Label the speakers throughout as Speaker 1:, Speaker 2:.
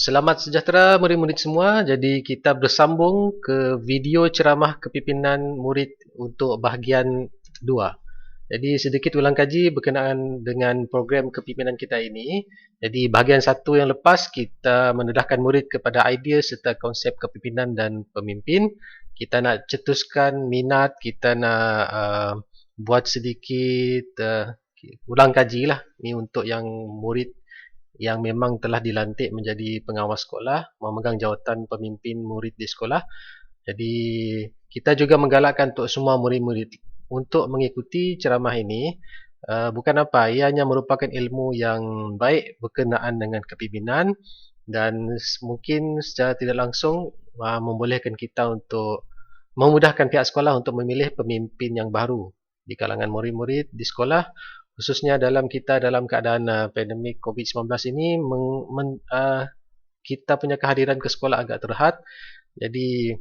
Speaker 1: Selamat sejahtera murid-murid semua. Jadi kita bersambung ke video ceramah kepimpinan murid untuk bahagian 2. Jadi sedikit ulang kaji berkenaan dengan program kepimpinan kita ini. Jadi bahagian 1 yang lepas kita mendedahkan murid kepada idea serta konsep kepimpinan dan pemimpin. Kita nak cetuskan minat, kita nak buat sedikit ulang kaji lah. Ni untuk yang murid yang memang telah dilantik menjadi pengawas sekolah, memegang jawatan pemimpin murid di sekolah. Jadi kita juga menggalakkan untuk semua murid-murid untuk mengikuti ceramah ini. Bukan apa, ianya merupakan ilmu yang baik berkenaan dengan kepimpinan dan mungkin secara tidak langsung membolehkan kita untuk memudahkan pihak sekolah untuk memilih pemimpin yang baru di kalangan murid-murid di sekolah, khususnya dalam keadaan pandemik COVID-19 ini. Kita punya kehadiran ke sekolah agak terhad, jadi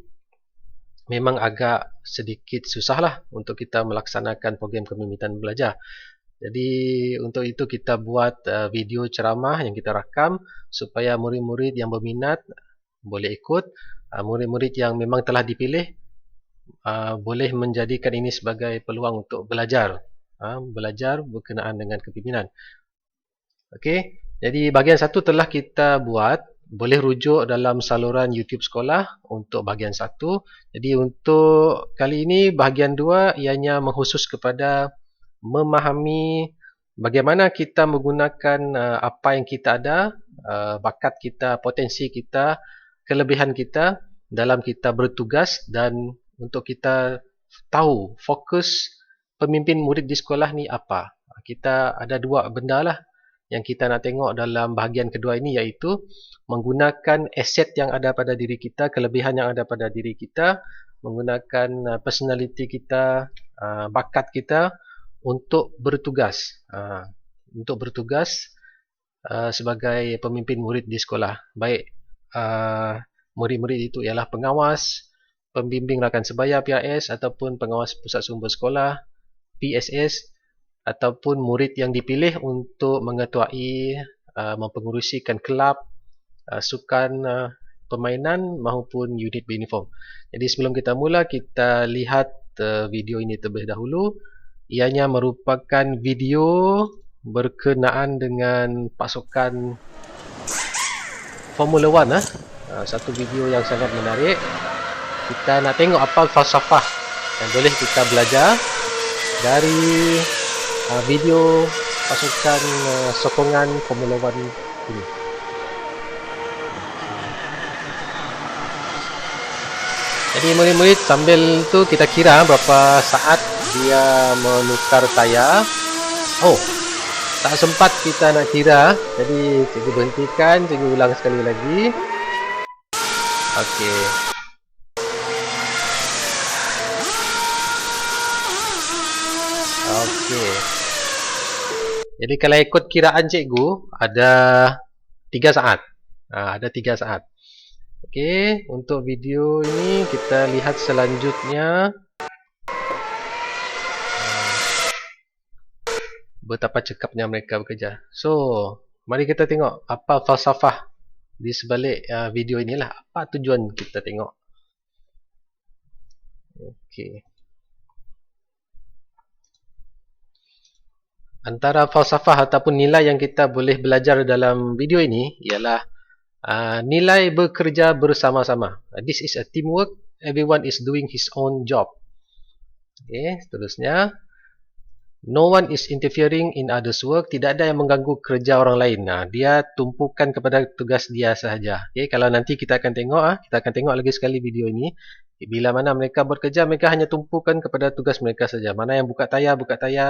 Speaker 1: memang agak sedikit susahlah untuk kita melaksanakan program kepimpinan belajar. Jadi untuk itu kita buat video ceramah yang kita rakam supaya murid-murid yang berminat boleh ikut. Murid-murid yang memang telah dipilih boleh menjadikan ini sebagai peluang untuk belajar berkenaan dengan kepimpinan. Okey, jadi bahagian 1 telah kita buat, boleh rujuk dalam saluran YouTube sekolah untuk bahagian 1. Jadi untuk kali ini bahagian 2 ianya mengkhusus kepada memahami bagaimana kita menggunakan apa yang kita ada, bakat kita, potensi kita, kelebihan kita dalam kita bertugas, dan untuk kita tahu fokus pemimpin murid di sekolah ni apa. Kita ada 2 benda lah yang kita nak tengok dalam bahagian kedua ini, iaitu menggunakan aset yang ada pada diri kita, kelebihan yang ada pada diri kita, menggunakan personality kita, bakat kita untuk bertugas. Sebagai pemimpin murid di sekolah. Baik murid-murid itu ialah pengawas, pembimbing rakan sebaya PRS ataupun pengawas pusat sumber sekolah PSS, ataupun murid yang dipilih untuk mengetuai, mempengerusikan kelab, sukan permainan maupun unit beruniform. Jadi sebelum kita mula, kita lihat video ini terlebih dahulu. Ianya merupakan video berkenaan dengan pasukan Formula 1. Satu video yang sangat menarik. Kita nak tengok apa falsafah yang boleh kita belajar dari video pasukan sokongan Formula 1 ini. Jadi murid-murid, sambil tu kita kira berapa saat dia menukar tayar. Oh, tak sempat kita nak kira, jadi cikgu berhentikan, cikgu ulang sekali lagi. Okey. Okey. Jadi kalau ikut kiraan cikgu ada 3 saat. Ada 3 saat. Okey, untuk video ini kita lihat selanjutnya betapa cekapnya mereka bekerja. So, mari kita tengok apa falsafah di sebalik video inilah. Apa tujuan kita tengok. Okey. Antara falsafah ataupun nilai yang kita boleh belajar dalam video ini ialah nilai bekerja bersama-sama. This is a teamwork. Everyone is doing his own job. Okay, seterusnya. No one is interfering in others' work. Tidak ada yang mengganggu kerja orang lain. Dia tumpukan kepada tugas dia sahaja. Okay, kalau nanti kita akan tengok lagi sekali video ini. Bila mana mereka bekerja, mereka hanya tumpukan kepada tugas mereka saja. Mana yang buka tayar,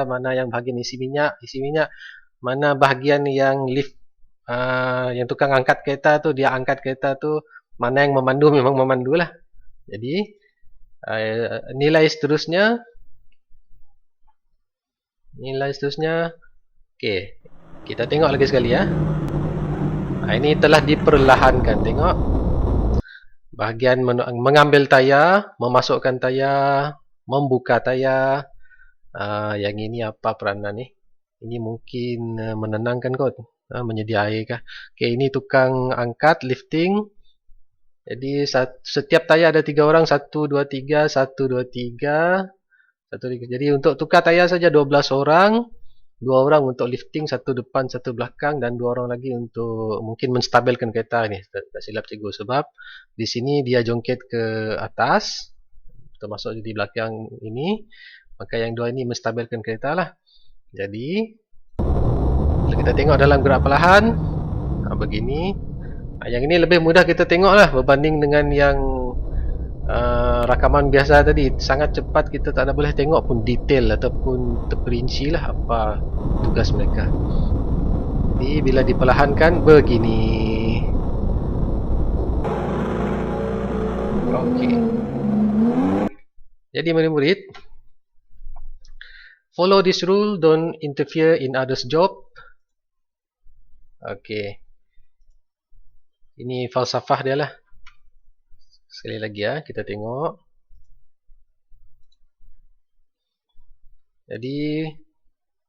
Speaker 1: mana yang bahagian isi minyak, mana bahagian yang lift, yang tukang angkat kereta tu, dia angkat kereta tu, mana yang memandu, memang memandu lah. Jadi nilai seterusnya, okey, kita tengok lagi sekali ya. Ini telah diperlahankan, tengok. Bahagian mengambil tayar, memasukkan tayar, membuka tayar. Yang ini apa peranan ni? Ini mungkin menenangkan kot. Menyedia air kah. Okey, ini tukang angkat, lifting. Jadi setiap tayar ada 3 orang, 1, 2, 3, 1, 2, 3, 1, 3. Jadi untuk tukar tayar saja 12 orang, 2 orang untuk lifting, 1 depan, 1 belakang, dan 2 orang lagi untuk mungkin menstabilkan kereta ni. Tak silap cikgu, sebab di sini dia jongket ke atas, termasuk di belakang ini, maka yang 2 ini menstabilkan kereta lah. Jadi kalau kita tengok dalam gerak perlahan, begini. Yang ini lebih mudah kita tengok lah berbanding dengan yang rakaman biasa tadi. Sangat cepat, kita tak ada boleh tengok pun detail ataupun terperinci lah apa tugas mereka. Jadi bila diperlahankan begini. Okey. Jadi murid-murid, follow this rule, don't interfere in others' job. Okey. Ini falsafah dia lah. Sekali lagi ya, kita tengok. Jadi,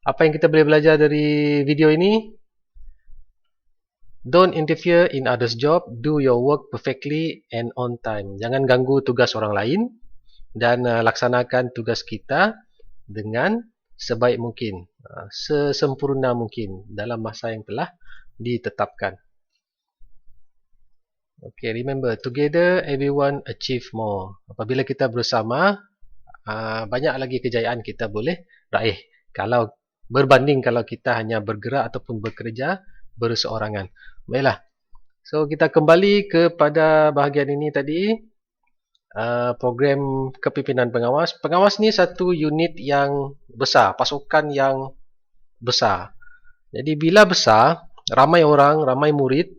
Speaker 1: apa yang kita boleh belajar dari video ini? Don't interfere in others' job, do your work perfectly and on time. Jangan ganggu tugas orang lain dan laksanakan tugas kita dengan sebaik mungkin, sesempurna mungkin dalam masa yang telah ditetapkan. Okay, remember, together everyone achieve more. Apabila kita bersama, banyak lagi kejayaan kita boleh raih. Kalau berbanding kalau kita hanya bergerak ataupun bekerja berseorangan. Baiklah. So kita kembali kepada bahagian ini tadi, program kepimpinan pengawas. Pengawas ni satu unit yang besar, pasukan yang besar. Jadi bila besar, ramai orang, ramai murid,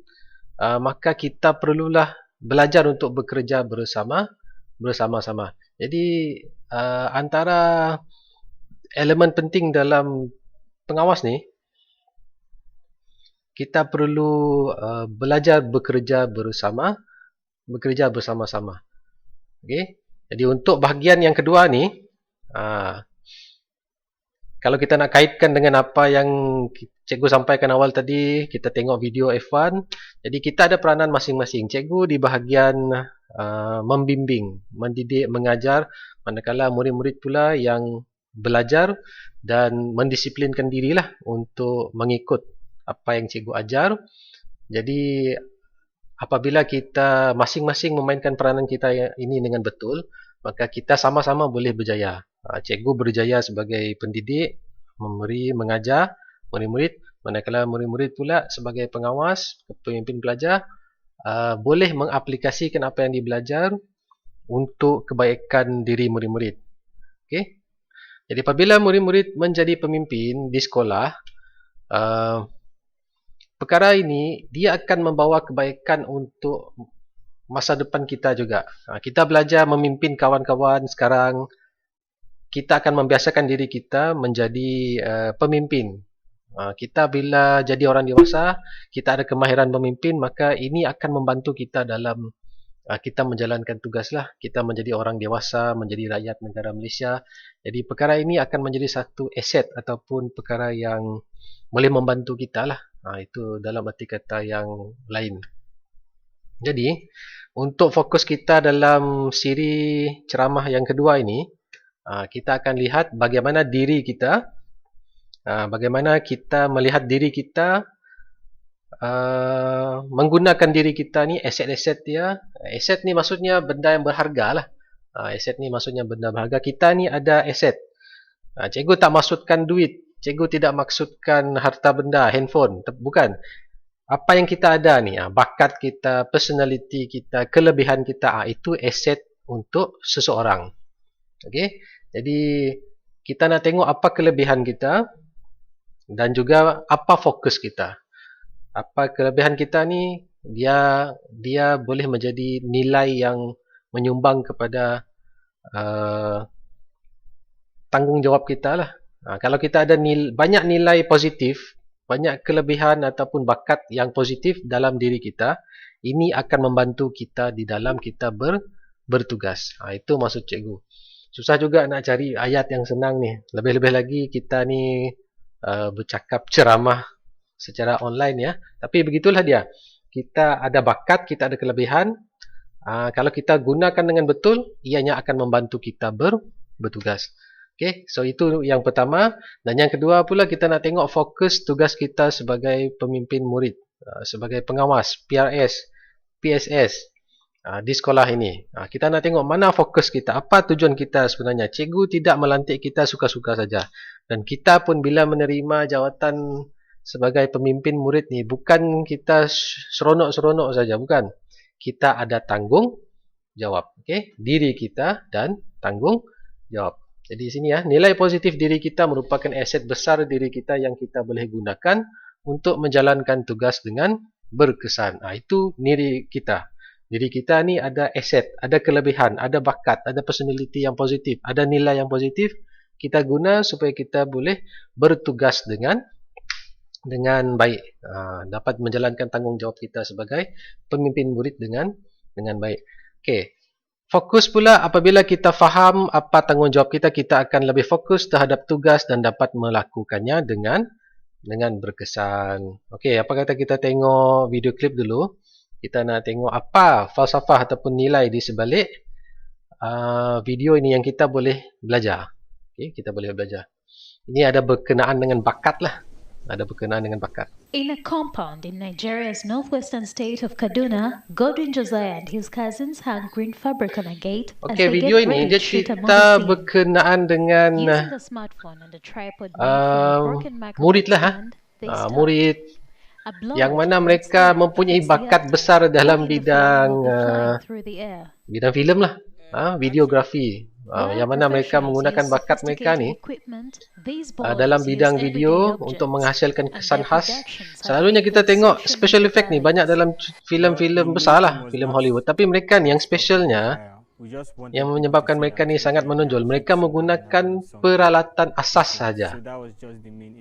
Speaker 1: maka kita perlulah belajar untuk bekerja bersama-sama. Jadi antara elemen penting dalam pengawas ni, kita perlu belajar bekerja bersama-sama. Okey. Jadi untuk bahagian yang kedua ni, kalau kita nak kaitkan dengan apa yang cikgu sampaikan awal tadi, kita tengok video F1. Jadi kita ada peranan masing-masing. Cikgu di bahagian membimbing, mendidik, mengajar, manakala murid-murid pula yang belajar dan mendisiplinkan dirilah untuk mengikut apa yang cikgu ajar. Jadi apabila kita masing-masing memainkan peranan kita ini dengan betul, maka kita sama-sama boleh berjaya. Cikgu berjaya sebagai pendidik, mengajar murid-murid, manakala murid-murid pula sebagai pengawas, pemimpin pelajar, boleh mengaplikasikan apa yang dibelajar untuk kebaikan diri murid-murid. Okey. Jadi apabila murid-murid menjadi pemimpin di sekolah, perkara ini dia akan membawa kebaikan untuk masa depan kita juga. Kita belajar memimpin kawan-kawan sekarang, kita akan membiasakan diri kita menjadi pemimpin. Kita bila jadi orang dewasa, kita ada kemahiran memimpin, maka ini akan membantu kita dalam kita menjalankan tugaslah. Kita menjadi orang dewasa, menjadi rakyat negara Malaysia. Jadi perkara ini akan menjadi satu aset ataupun perkara yang boleh membantu kita lah. Itu dalam arti kata yang lain. Jadi, untuk fokus kita dalam siri ceramah yang kedua ini, kita akan lihat bagaimana diri kita, bagaimana kita melihat diri kita, menggunakan diri kita ni, aset-aset dia. Aset ni maksudnya benda yang berharga lah. Aset ni maksudnya benda berharga. Kita ni ada aset. Cikgu tak maksudkan duit. Cikgu tidak maksudkan harta benda, handphone. Bukan. Apa yang kita ada ni, bakat kita, personality kita, kelebihan kita, itu aset untuk seseorang. Okey. Jadi kita nak tengok apa kelebihan kita dan juga apa fokus kita. Apa kelebihan kita ni, dia boleh menjadi nilai yang menyumbang kepada tanggungjawab kita lah. Kalau kita ada banyak nilai positif, banyak kelebihan ataupun bakat yang positif dalam diri kita, ini akan membantu kita di dalam kita bertugas. Itu maksud cikgu. Susah juga nak cari ayat yang senang ni. Lebih-lebih lagi kita ni bercakap ceramah secara online ya. Tapi begitulah dia. Kita ada bakat, kita ada kelebihan. Kalau kita gunakan dengan betul, ianya akan membantu kita bertugas. Okay, so itu yang pertama. Dan yang kedua pula kita nak tengok fokus tugas kita sebagai pemimpin murid, sebagai pengawas, PRS, PSS di sekolah ini. Kita nak tengok mana fokus kita, apa tujuan kita sebenarnya. Cikgu tidak melantik kita suka-suka saja. Dan kita pun bila menerima jawatan sebagai pemimpin murid ni, bukan kita seronok-seronok saja, bukan. Kita ada tanggung jawab. Okay? Diri kita dan tanggung jawab. Jadi sini ya, nilai positif diri kita merupakan aset besar diri kita yang kita boleh gunakan untuk menjalankan tugas dengan berkesan. Itu diri kita. Diri kita ni ada aset, ada kelebihan, ada bakat, ada personality yang positif, ada nilai yang positif. Kita guna supaya kita boleh bertugas dengan baik. Dapat menjalankan tanggungjawab kita sebagai pemimpin murid dengan baik. Okey. Fokus pula apabila kita faham apa tanggungjawab kita, kita akan lebih fokus terhadap tugas dan dapat melakukannya dengan berkesan. Okey, apa kata kita tengok video klip dulu. Kita nak tengok apa falsafah ataupun nilai di sebalik video ini yang kita boleh belajar. Okay, kita boleh belajar. Ini ada berkenaan dengan bakat lah. Ada berkenaan dengan bakat.
Speaker 2: In a compound in Nigeria's northwestern state of Kaduna, Godwin Josiah and his cousins hung green fabric on a gate.
Speaker 1: Okay, video ini dia cerita berkenaan dengan murid lah. Murid yang mana mereka mempunyai bakat besar dalam bidang filem lah, videografi. Yang mana mereka menggunakan bakat mereka ni dalam bidang video untuk menghasilkan kesan khas. Selalunya kita tengok special effect ni banyak dalam filem-filem besar lah, filem Hollywood. Tapi mereka ni yang specialnya, yang menyebabkan mereka ni sangat menonjol, mereka menggunakan peralatan asas saja,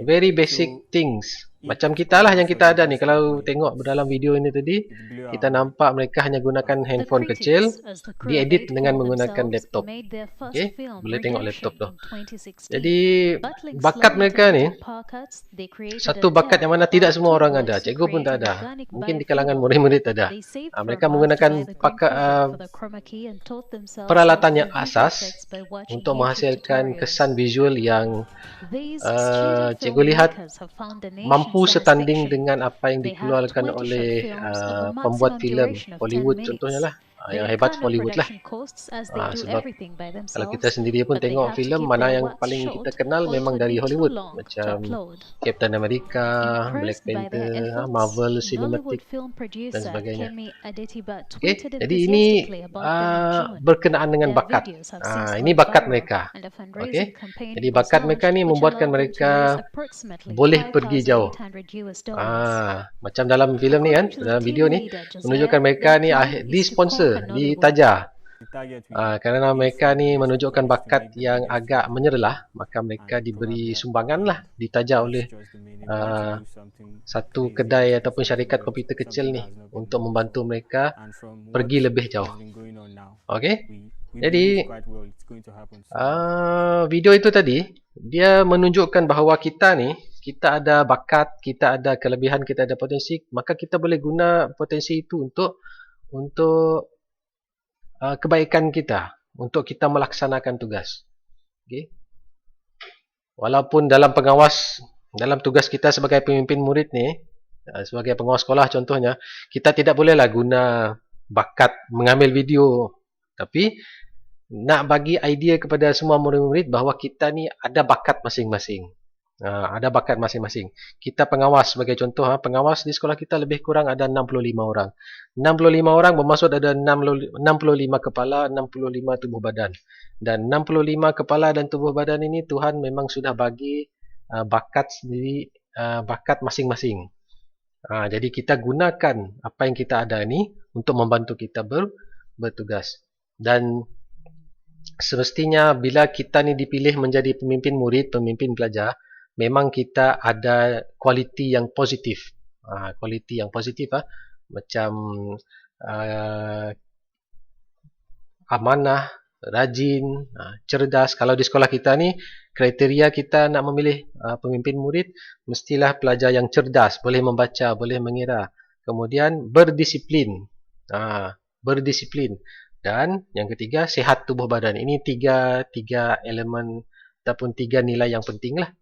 Speaker 1: very basic things. Macam kita lah yang kita ada ni. Kalau tengok dalam video ini tadi, kita nampak mereka hanya gunakan handphone kecil, diedit dengan menggunakan laptop. Okay? Boleh tengok laptop tu. Jadi bakat mereka ni, satu bakat yang mana tidak semua orang ada. Cikgu pun tak ada. Mungkin di kalangan murid-murid ada. Mereka menggunakan peralatan yang asas untuk menghasilkan kesan visual yang cikgu lihat mampu setanding dengan apa yang dikeluarkan oleh pembuat filem Hollywood contohnya lah. Yang hebat Hollywood lah. Sebab kalau kita sendiri pun tengok filem, mana yang paling kita kenal memang dari Hollywood. Macam Captain America, Black Panther, Marvel Cinematic dan sebagainya. Okay, jadi ini berkenaan dengan bakat. Ini bakat mereka. Okay, jadi bakat mereka ni membuatkan mereka boleh pergi jauh. Macam dalam filem ni kan, dalam video ni menunjukkan mereka ni disponsor, ditaja. Kerana mereka ni menunjukkan bakat yang agak menyerlah, maka mereka diberi sumbangan lah, ditaja oleh satu kedai ataupun syarikat komputer kecil ni untuk membantu mereka pergi lebih jauh. Okay, jadi video itu tadi dia menunjukkan bahawa kita ni, kita ada bakat, kita ada kelebihan, kita ada potensi, maka kita boleh guna potensi itu untuk kebaikan kita, untuk kita melaksanakan tugas. Okay. Walaupun dalam pengawas, dalam tugas kita sebagai pemimpin murid ni, sebagai pengawas sekolah contohnya, kita tidak bolehlah guna bakat mengambil video, tapi nak bagi idea kepada semua murid-murid bahawa kita ni ada bakat masing-masing. Ada bakat masing-masing. Kita pengawas sebagai contoh, pengawas di sekolah kita lebih kurang ada 65 orang. 65 orang bermaksud ada 65 kepala, 65 tubuh badan. Dan 65 kepala dan tubuh badan ini Tuhan memang sudah bagi bakat sendiri, bakat masing-masing. Jadi kita gunakan apa yang kita ada ini untuk membantu kita bertugas. Dan semestinya bila kita ni dipilih menjadi pemimpin murid, pemimpin pelajar, memang kita ada kualiti yang positif. Kualiti yang positif macam amanah, rajin, cerdas. Kalau di sekolah kita ni kriteria kita nak memilih pemimpin murid, mestilah pelajar yang cerdas, boleh membaca, boleh mengira, kemudian berdisiplin, berdisiplin, dan yang ketiga sihat tubuh badan. Ini tiga elemen ataupun tiga nilai yang penting lah.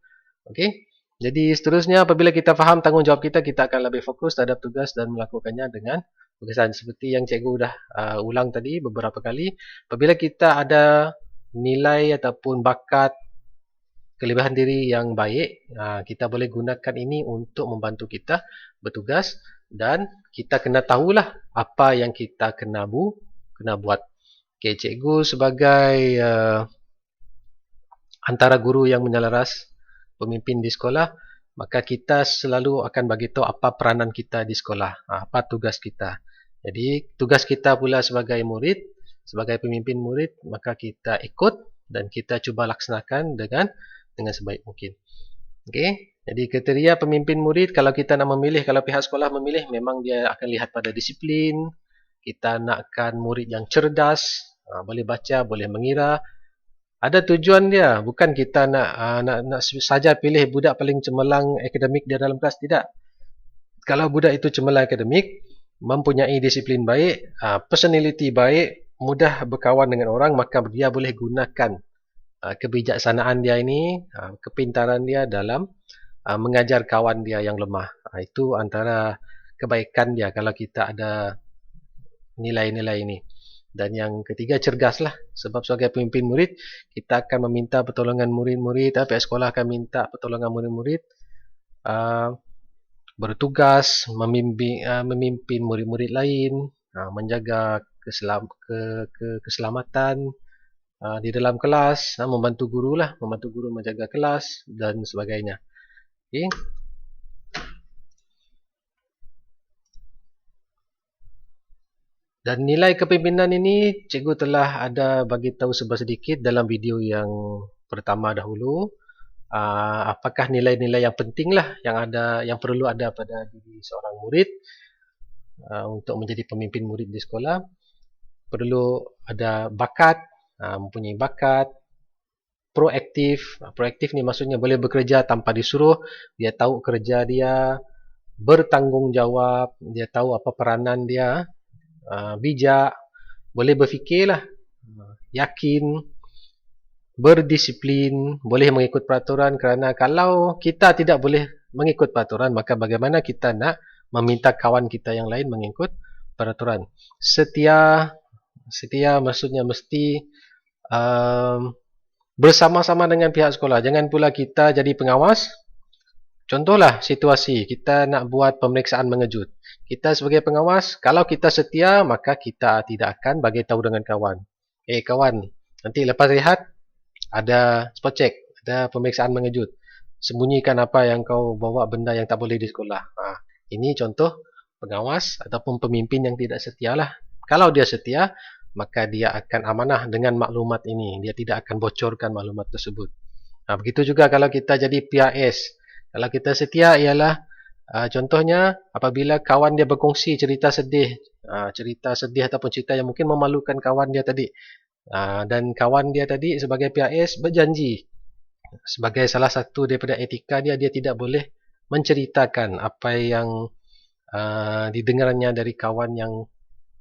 Speaker 1: Okey. Jadi seterusnya apabila kita faham tanggungjawab kita, kita akan lebih fokus terhadap tugas dan melakukannya dengan berkesan. Seperti yang cikgu dah ulang tadi beberapa kali, apabila kita ada nilai ataupun bakat, kelebihan diri yang baik, kita boleh gunakan ini untuk membantu kita bertugas, dan kita kena tahulah apa yang kita kena buat. Okay, cikgu sebagai antara guru yang menyelaras, pemimpin di sekolah, maka kita selalu akan bagi tahu apa peranan kita di sekolah, apa tugas kita. Jadi tugas kita pula sebagai murid, sebagai pemimpin murid, maka kita ikut dan kita cuba laksanakan dengan sebaik mungkin. Okey, jadi kriteria pemimpin murid, kalau kita nak memilih, kalau pihak sekolah memilih, memang dia akan lihat pada disiplin. Kita nakkan murid yang cerdas, boleh baca, boleh mengira. Ada tujuan dia, bukan kita nak saja pilih budak paling cemerlang akademik dia dalam kelas, tidak. Kalau budak itu cemerlang akademik, mempunyai disiplin baik, personality baik, mudah berkawan dengan orang, maka dia boleh gunakan kebijaksanaan dia ini, kepintaran dia dalam mengajar kawan dia yang lemah. Itu antara kebaikan dia kalau kita ada nilai-nilai ini. Dan yang ketiga, cerdaslah. Sebab sebagai pemimpin murid, kita akan meminta pertolongan murid-murid, pihak sekolah akan minta pertolongan murid-murid, bertugas, memimpin murid-murid lain, menjaga keselamatan di dalam kelas, membantu guru menjaga kelas dan sebagainya. Okay. Dan nilai kepimpinan ini cikgu telah ada bagi tahu sedikit dalam video yang pertama dahulu. Apakah nilai-nilai yang penting lah yang perlu ada pada diri seorang murid untuk menjadi pemimpin murid di sekolah. Perlu ada bakat, mempunyai bakat, proaktif. Proaktif ni maksudnya boleh bekerja tanpa disuruh, dia tahu kerja dia, bertanggungjawab, dia tahu apa peranan dia, bijak, boleh berfikirlah, yakin, berdisiplin, boleh mengikut peraturan, kerana kalau kita tidak boleh mengikut peraturan, maka bagaimana kita nak meminta kawan kita yang lain mengikut peraturan. Setia maksudnya mesti bersama-sama dengan pihak sekolah. Jangan pula kita jadi pengawas. Contohlah situasi, kita nak buat pemeriksaan mengejut. Kita sebagai pengawas, kalau kita setia, maka kita tidak akan bagi tahu dengan kawan. Kawan, nanti lepas rehat, ada spot check, ada pemeriksaan mengejut. Sembunyikan apa yang kau bawa, benda yang tak boleh di sekolah. Ini contoh pengawas ataupun pemimpin yang tidak setia lah. Kalau dia setia, maka dia akan amanah dengan maklumat ini. Dia tidak akan bocorkan maklumat tersebut. Begitu juga kalau kita jadi PRS. Kalau kita setia ialah contohnya apabila kawan dia berkongsi cerita sedih ataupun cerita yang mungkin memalukan kawan dia tadi, dan kawan dia tadi sebagai PRS berjanji sebagai salah satu daripada etika dia tidak boleh menceritakan apa yang didengarnya dari kawan yang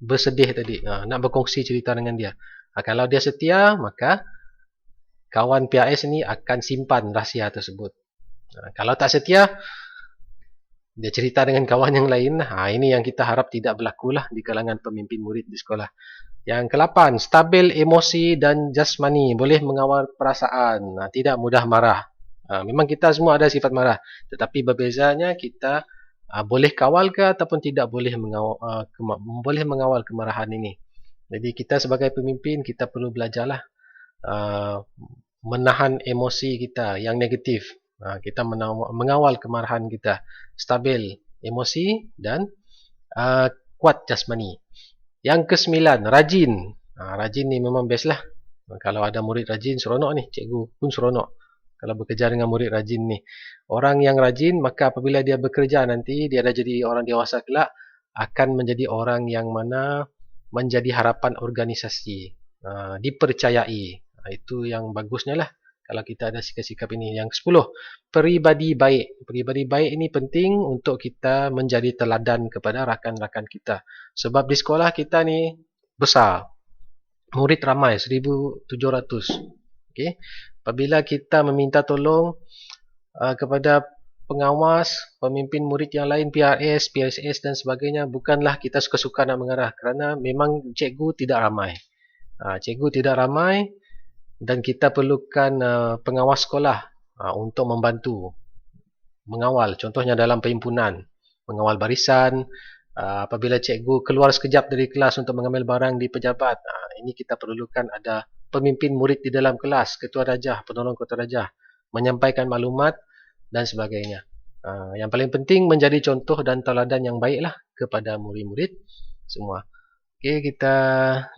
Speaker 1: bersedih tadi, nak berkongsi cerita dengan dia. Kalau dia setia, maka kawan PRS ini akan simpan rahsia tersebut. Kalau tak setia, dia cerita dengan kawan yang lain. Ini yang kita harap tidak berlaku lah di kalangan pemimpin murid di sekolah. Yang ke-8, stabil emosi dan jasmani, boleh mengawal perasaan, tidak mudah marah. Memang kita semua ada sifat marah, tetapi berbezanya kita boleh kawal ke ataupun tidak boleh mengawal kemarahan ini. Jadi kita sebagai pemimpin, kita perlu belajarlah menahan emosi kita yang negatif. Kita mengawal kemarahan kita, stabil emosi dan kuat jasmani. Yang ke-9, rajin. Rajin ni memang best lah. Kalau ada murid rajin, seronok ni. Cikgu pun seronok kalau bekerja dengan murid rajin ni. Orang yang rajin, maka apabila dia bekerja nanti, dia dah jadi orang dewasa kelak, akan menjadi orang yang mana menjadi harapan organisasi, dipercayai. Itu yang bagusnya lah. kalau kita ada sikap-sikap ini. Yang 10, peribadi baik. Peribadi baik ini penting untuk kita menjadi teladan kepada rakan-rakan kita. Sebab di sekolah kita ni besar, murid ramai 1,700. Okay. Apabila kita meminta tolong kepada pengawas, pemimpin murid yang lain, PRS, PSS dan sebagainya, bukanlah kita suka-suka nak mengarah, kerana memang cikgu tidak ramai. Cikgu tidak ramai dan kita perlukan pengawas sekolah untuk membantu mengawal. Contohnya dalam perhimpunan, mengawal barisan. Apabila cikgu keluar sekejap dari kelas untuk mengambil barang di pejabat, ini kita perlukan ada pemimpin murid di dalam kelas, ketua darjah, penolong ketua darjah, menyampaikan maklumat dan sebagainya. Yang paling penting menjadi contoh dan teladan yang baiklah kepada murid-murid semua. Okey, kita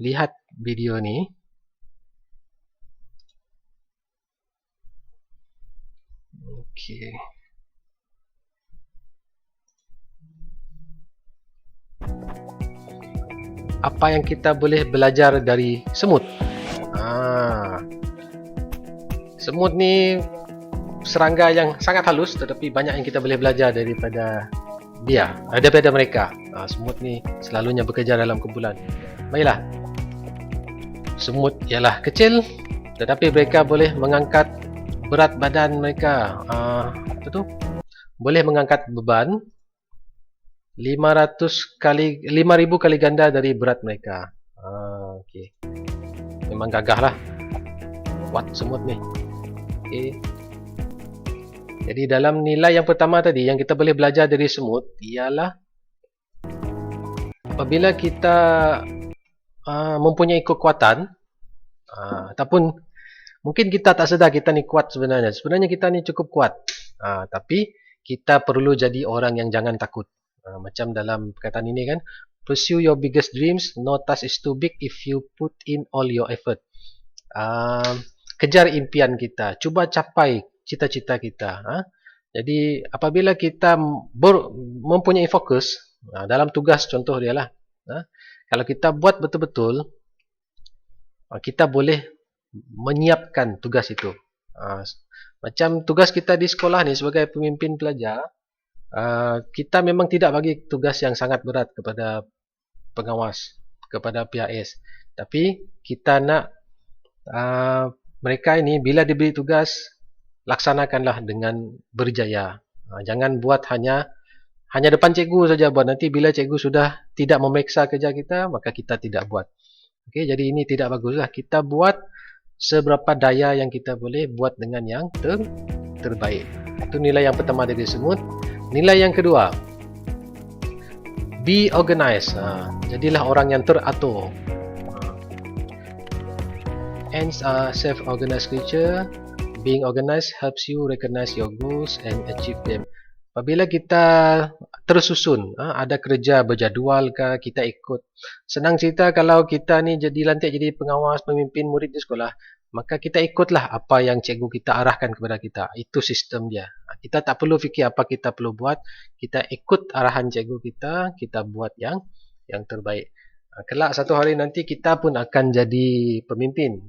Speaker 1: lihat video ni. Okey. Apa yang kita boleh belajar dari semut? Semut ni serangga yang sangat halus, tetapi banyak yang kita boleh belajar daripada mereka. Semut ni selalunya bekerja dalam kumpulan. Baiklah, semut ialah kecil, tetapi mereka boleh mengangkat berat badan mereka. Boleh mengangkat beban 5,000 kali ganda dari berat mereka. Okay. Memang gagah lah kuat semut ni. Okay. Jadi dalam nilai yang pertama tadi yang kita boleh belajar dari semut ialah apabila kita mempunyai kekuatan, ataupun mungkin kita tak sedar kita ni kuat sebenarnya. Sebenarnya kita ni cukup kuat. Tapi kita perlu jadi orang yang jangan takut. Macam dalam perkataan ini kan, pursue your biggest dreams, no task is too big if you put in all your effort. Kejar impian kita, cuba capai cita-cita kita. Jadi apabila kita mempunyai fokus dalam tugas, contoh dia lah, kalau kita buat betul-betul, kita boleh menyiapkan tugas itu. Macam tugas kita di sekolah ni sebagai pemimpin pelajar, kita memang tidak bagi tugas yang sangat berat kepada pengawas, kepada PRS. Tapi kita nak mereka ini bila diberi tugas, laksanakanlah dengan berjaya. Jangan buat hanya depan cikgu saja buat. Nanti bila cikgu sudah tidak memeriksa kerja kita, maka kita tidak buat. Okey, jadi ini tidak baguslah. Kita buat seberapa daya yang kita boleh buat dengan yang terbaik. Itu nilai yang pertama dari semut. Nilai yang kedua, be organized. Jadilah orang yang teratur. Ants are self-organized creature. Being organized helps you recognize your goals and achieve them. Apabila kita tersusun, ada kerja berjadual ke, kita ikut. Senang cerita kalau kita ni dilantik jadi pengawas, pemimpin murid di sekolah, maka kita ikutlah apa yang cikgu kita arahkan kepada kita. Itu sistem dia. Kita tak perlu fikir apa kita perlu buat, kita ikut arahan cikgu kita buat yang terbaik. Kelak satu hari nanti kita pun akan jadi pemimpin.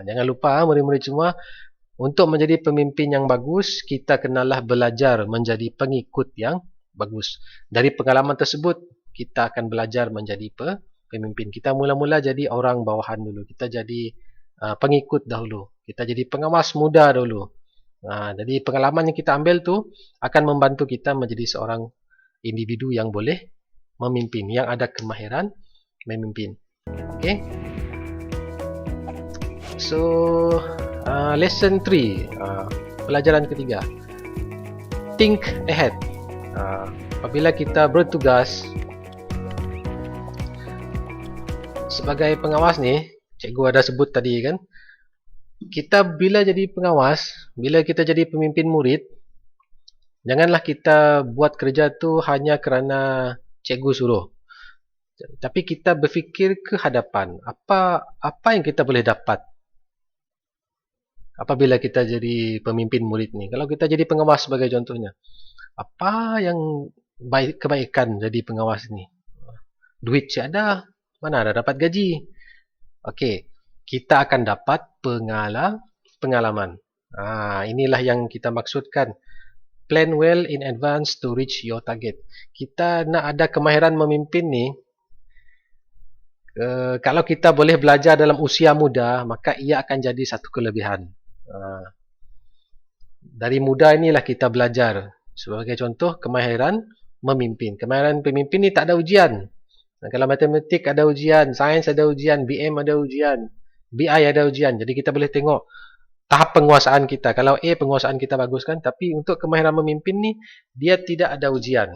Speaker 1: Jangan lupa murid-murid semua, untuk menjadi pemimpin yang bagus, kita kenalah belajar menjadi pengikut yang bagus. Dari pengalaman tersebut, kita akan belajar menjadi pemimpin. Kita mula-mula jadi orang bawahan dulu. Kita jadi pengikut dahulu. Kita jadi pengawas muda dulu. Jadi pengalaman yang kita ambil tu akan membantu kita menjadi seorang individu yang boleh memimpin, yang ada kemahiran memimpin. Okay. So, lesson 3, pelajaran ketiga, think ahead. Apabila kita bertugas sebagai pengawas ni, cikgu ada sebut tadi kan, kita bila jadi pengawas, bila kita jadi pemimpin murid, janganlah kita buat kerja tu hanya kerana cikgu suruh. Tapi kita berfikir ke hadapan, apa yang kita boleh dapat apabila kita jadi pemimpin murid ni. Kalau kita jadi pengawas sebagai contohnya, apa yang kebaikan jadi pengawas ni? Duit ada, mana ada dapat gaji. Okey, kita akan dapat pengalaman. Inilah yang kita maksudkan. Plan well in advance to reach your target. Kita nak ada kemahiran memimpin ni, kalau kita boleh belajar dalam usia muda, maka ia akan jadi satu kelebihan. Dari muda inilah kita belajar. Sebagai contoh, kemahiran memimpin. Kemahiran pemimpin ni tak ada ujian. Kalau matematik ada ujian, sains ada ujian, BM ada ujian, BI ada ujian. Jadi kita boleh tengok tahap penguasaan kita. Kalau A, penguasaan kita bagus kan, tapi untuk kemahiran memimpin ni, dia tidak ada ujian.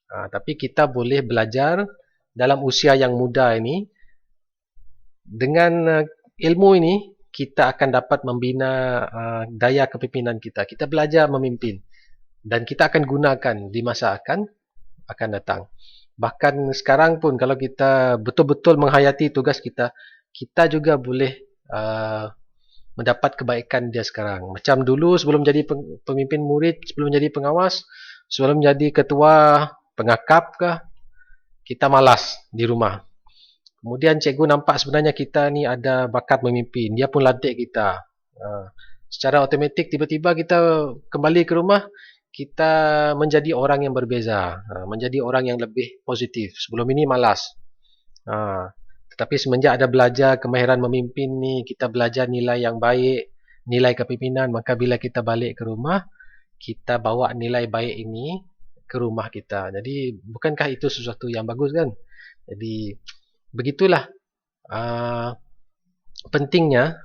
Speaker 1: Tapi kita boleh belajar dalam usia yang muda ini. Dengan ilmu ini, kita akan dapat membina daya kepimpinan kita. Kita belajar memimpin. Dan kita akan gunakan di masa akan datang. Bahkan sekarang pun kalau kita betul-betul menghayati tugas kita, kita juga boleh mendapat kebaikan dia sekarang. Macam dulu sebelum jadi pemimpin murid, sebelum jadi pengawas, sebelum jadi ketua pengakap kah, kita malas di rumah. Kemudian cikgu nampak sebenarnya kita ni ada bakat memimpin. Dia pun latih kita. Secara automatik tiba-tiba kita kembali ke rumah, kita menjadi orang yang berbeza. Menjadi orang yang lebih positif. Sebelum ini malas. Tetapi semenjak ada belajar kemahiran memimpin ni, kita belajar nilai yang baik, nilai kepimpinan, maka bila kita balik ke rumah, kita bawa nilai baik ini ke rumah kita. Jadi bukankah itu sesuatu yang bagus kan? Jadi begitulah pentingnya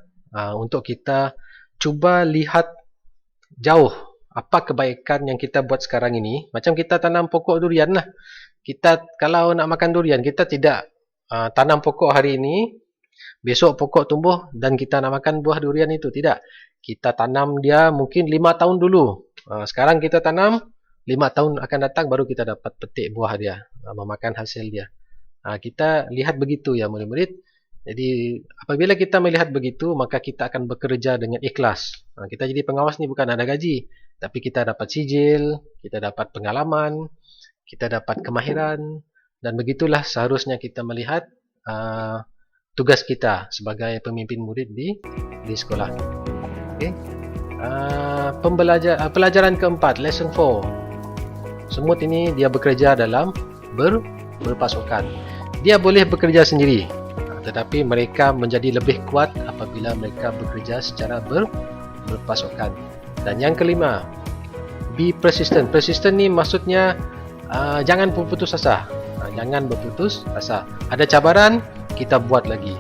Speaker 1: untuk kita cuba lihat jauh apa kebaikan yang kita buat sekarang ini. Macam kita tanam pokok durian lah. Kita kalau nak makan durian, kita tidak tanam pokok hari ini, besok pokok tumbuh dan kita nak makan buah durian itu. Tidak. Kita tanam dia mungkin 5 tahun dulu. Sekarang kita tanam, 5 tahun akan datang baru kita dapat petik buah dia, memakan hasil dia. Kita lihat begitu ya murid-murid. Jadi apabila kita melihat begitu, maka kita akan bekerja dengan ikhlas. Kita jadi pengawas ni bukan ada gaji, tapi kita dapat sijil, kita dapat pengalaman, kita dapat kemahiran, dan begitulah seharusnya kita melihat tugas kita sebagai pemimpin murid di sekolah. Okay. Pelajaran keempat, lesson 4. Semut ini dia bekerja dalam berpasukan. Dia boleh bekerja sendiri, tetapi mereka menjadi lebih kuat apabila mereka bekerja secara berpasukan. Dan yang kelima, be persistent. Persistent ni maksudnya jangan berputus asa. Jangan berputus asa. Ada cabaran, kita buat lagi.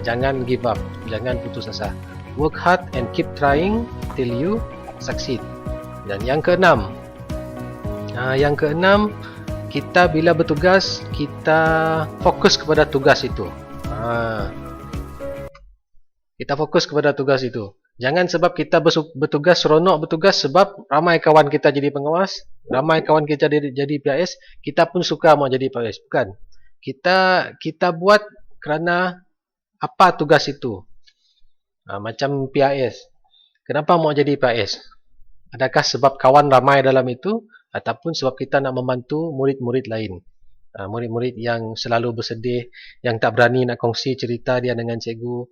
Speaker 1: Jangan give up, jangan putus asa. Work hard and keep trying till you succeed. Dan yang keenam, kita bila bertugas, kita fokus kepada tugas itu. Kita fokus kepada tugas itu. Jangan sebab kita bertugas, seronok bertugas sebab ramai kawan kita jadi pengawas, ramai kawan kita jadi PAS, kita pun suka mau jadi PAS. Bukan. Kita buat kerana apa tugas itu. Macam PAS. Kenapa mau jadi PAS? Adakah sebab kawan ramai dalam itu? Ataupun sebab kita nak membantu murid-murid lain. Murid-murid yang selalu bersedih, yang tak berani nak kongsi cerita dia dengan cikgu.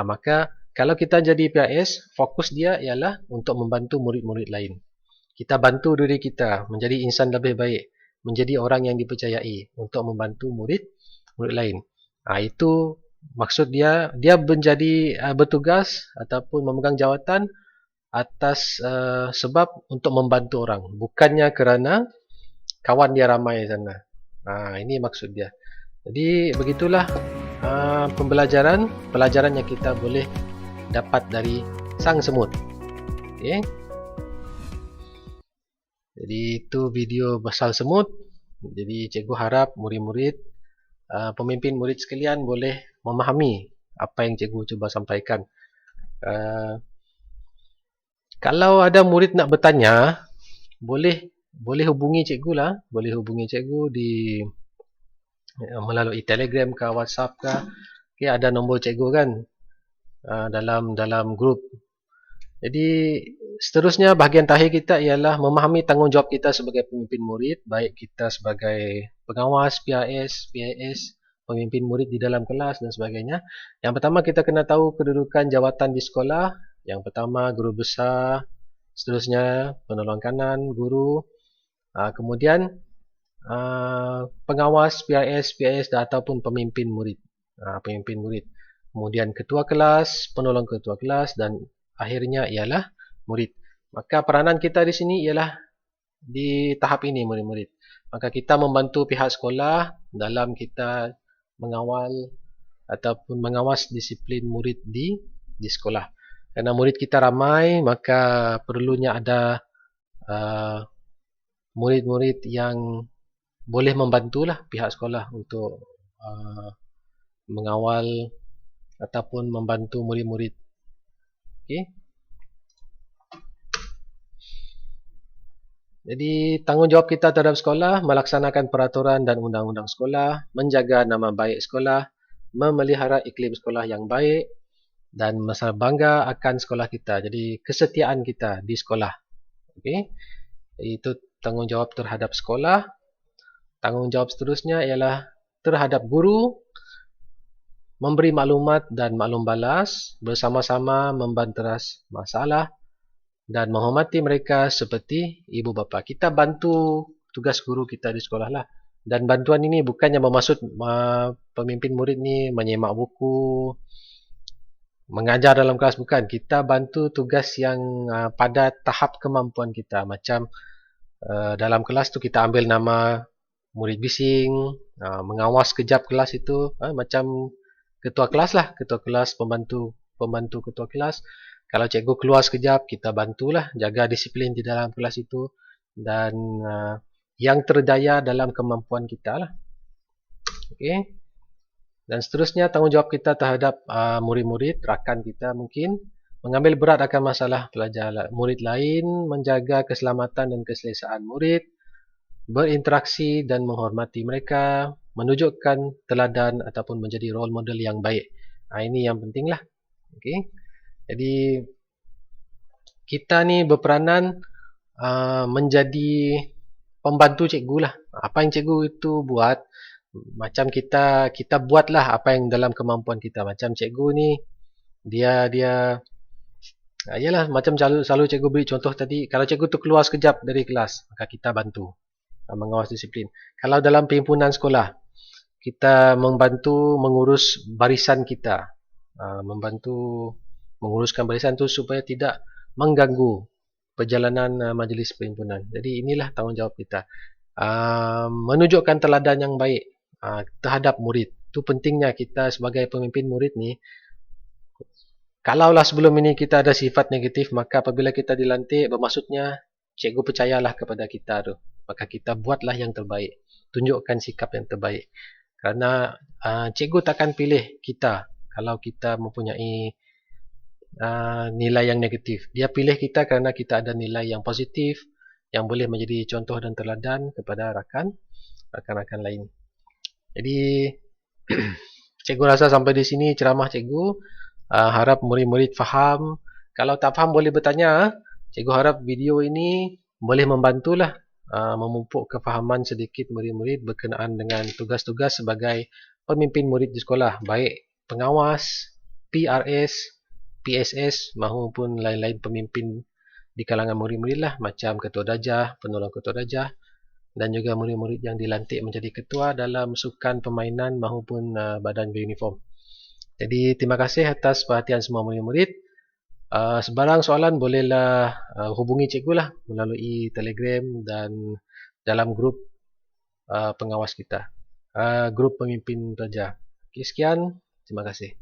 Speaker 1: Maka kalau kita jadi PAS, fokus dia ialah untuk membantu murid-murid lain. Kita bantu diri kita menjadi insan lebih baik, menjadi orang yang dipercayai untuk membantu murid lain. Itu maksud dia menjadi bertugas ataupun memegang jawatan atas sebab untuk membantu orang, bukannya kerana kawan dia ramai sana. Ini maksud dia. Jadi begitulah pelajaran yang kita boleh dapat dari sang semut. Okay. Jadi itu video pasal semut. Jadi cikgu harap murid-murid, pemimpin murid sekalian boleh memahami apa yang cikgu cuba sampaikan. Kalau ada murid nak bertanya, boleh hubungi cikgu lah. Boleh hubungi cikgu di melalui Telegram ke WhatsApp ke. Okay, ada nombor cikgu kan dalam grup. Jadi seterusnya bahagian terakhir kita ialah memahami tanggungjawab kita sebagai pemimpin murid, baik kita sebagai pengawas, PAS, pemimpin murid di dalam kelas dan sebagainya. Yang pertama kita kena tahu kedudukan jawatan di sekolah. Yang pertama guru besar, seterusnya penolong kanan guru, kemudian pengawas PRS, PIS ataupun pemimpin murid. Pemimpin murid. Kemudian ketua kelas, penolong ketua kelas dan akhirnya ialah murid. Maka peranan kita di sini ialah di tahap ini murid-murid. Maka kita membantu pihak sekolah dalam kita mengawal ataupun mengawas disiplin murid di sekolah. Karena murid kita ramai, maka perlunya ada murid-murid yang boleh membantulah pihak sekolah untuk mengawal ataupun membantu murid-murid. Okey. Jadi tanggungjawab kita terhadap sekolah melaksanakan peraturan dan undang-undang sekolah, menjaga nama baik sekolah, memelihara iklim sekolah yang baik dan merasa bangga akan sekolah kita. Jadi kesetiaan kita di sekolah. Okey. Itu tanggungjawab terhadap sekolah. Tanggungjawab seterusnya ialah terhadap guru, memberi maklumat dan maklum balas, bersama-sama membanteras masalah dan menghormati mereka seperti ibu bapa. Kita bantu tugas guru kita di sekolah lah. Dan bantuan ini bukannya bermaksud pemimpin murid ni menyemak buku, mengajar dalam kelas, bukan. Kita bantu tugas yang pada tahap kemampuan kita. Macam dalam kelas tu kita ambil nama murid bising, mengawas kejap kelas itu, macam ketua kelas lah, ketua kelas, pembantu ketua kelas. Kalau cikgu keluar sekejap, kita bantulah jaga disiplin di dalam kelas itu dan yang terdaya dalam kemampuan kita lah. Okey. Dan seterusnya tanggungjawab kita terhadap murid-murid, rakan kita mungkin mengambil berat akan masalah pelajar murid lain, menjaga keselamatan dan keselesaan murid, berinteraksi dan menghormati mereka, menunjukkan teladan ataupun menjadi role model yang baik. Ini yang penting lah. Okey. Jadi kita ni berperanan menjadi pembantu cikgu lah. Apa yang cikgu itu buat, macam kita buatlah apa yang dalam kemampuan kita. Macam cikgu ni dia yalah, macam selalu cikgu beri contoh tadi, kalau cikgu tu keluar sekejap dari kelas, maka kita bantu mengawas disiplin. Kalau dalam perhimpunan sekolah, kita membantu mengurus barisan kita, membantu menguruskan barisan tu supaya tidak mengganggu perjalanan majlis perhimpunan. Jadi inilah tanggungjawab kita. Menunjukkan teladan yang baik terhadap murid. Itu pentingnya kita sebagai pemimpin murid ni. Kalaulah sebelum ini kita ada sifat negatif, maka apabila kita dilantik, bermaksudnya cikgu percayalah kepada kita tu. Maka kita buatlah yang terbaik. Tunjukkan sikap yang terbaik. Kerana cikgu takkan pilih kita kalau kita mempunyai nilai yang negatif. Dia pilih kita kerana kita ada nilai yang positif yang boleh menjadi contoh dan teladan kepada rakan-rakan lain. Jadi cikgu rasa sampai di sini ceramah cikgu. Harap murid-murid faham. Kalau tak faham boleh bertanya. Cikgu harap video ini boleh membantulah memupuk kefahaman sedikit murid-murid berkenaan dengan tugas-tugas sebagai pemimpin murid di sekolah, baik pengawas, PRS, PSS maupun lain-lain pemimpin di kalangan murid-murid lah, macam ketua darjah, penolong ketua darjah dan juga murid-murid yang dilantik menjadi ketua dalam sukan permainan maupun badan beruniform. Jadi terima kasih atas perhatian semua murid-murid. Sebarang soalan bolehlah hubungi cikgu lah melalui Telegram dan dalam grup pengawas kita, grup pemimpin pelajar. Sekian, terima kasih.